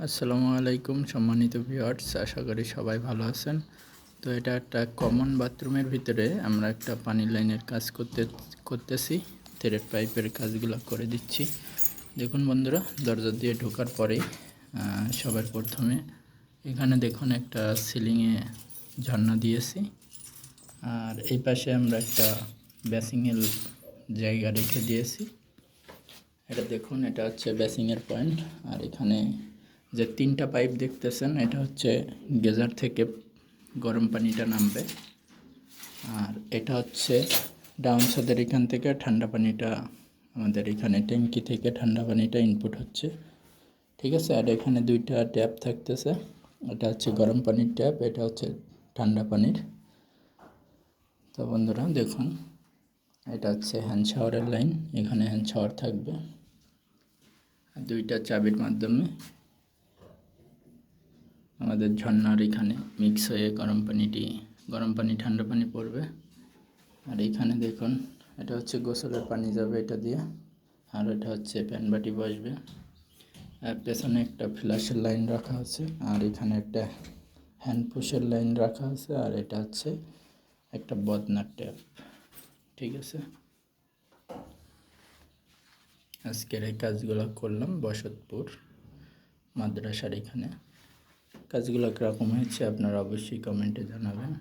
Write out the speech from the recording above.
আসসালামু আলাইকুম সম্মানিত ভিউয়ার্স, আশা করি সবাই ভালো আছেন। তো এটা একটা কমন বাথরুমের ভিতরে আমরা একটা পানি লাইনের কাজ করতেছি। থ্রেড পাইপের কাজগুলো করে দিচ্ছি। দেখুন বন্ধুরা, দরজা দিয়ে ঢোকার পরে সবার প্রথমে এখানে দেখুন একটা সিলিংয়ে ঝর্ণা দিয়েছি। আর এই পাশে আমরা একটা বেসিংয়ের জায়গা রেখে দিয়েছি। এটা দেখুন, এটা হচ্ছে বেসিংয়ের পয়েন্ট। আর এখানে যে তিনটা পাইপ দেখতেছেন, এটা হচ্ছে গেজার থেকে গরম পানিটা নামবে। আর এটা হচ্ছে ডাউন ছাদের এখান থেকে ঠান্ডা পানিটা আমাদের এখানে ট্যাঙ্কি থেকে ঠান্ডা পানিটা ইনপুট হচ্ছে, ঠিক আছে। আর এখানে দুইটা ট্যাপ থাকতেছে, এটা হচ্ছে গরম পানির ট্যাপ, এটা হচ্ছে ঠান্ডা পানির। তো বন্ধুরা দেখুন, এটা হচ্ছে হ্যান্ড শাওয়ারের লাইন, এখানে হ্যান্ড শাওয়ার থাকবে। দুইটা চাবির মাধ্যমে আমাদের ঝর্ণার এখানে মিক্স হয়ে গরম পানি ঠান্ডা পানি পড়বে। আর এখানে দেখুন, এটা হচ্ছে গোসলের পানি যাবে এটা দিয়ে। আর এটা হচ্ছে প্যানবাটি বসবে। আর পেছনে একটা ফ্ল্যাশের লাইন রাখা আছে। আর এখানে একটা হ্যান্ড পুশের লাইন রাখা আছে। আর এটা হচ্ছে একটা বদনার ট্যাপ, ঠিক আছে। আজকের এই কাজগুলো করলাম বসতপুর মাদ্রাসার এখানে। কাজগুলো কীরকম হয়েছে আপনারা অবশ্যই কমেন্টে জানাবেন।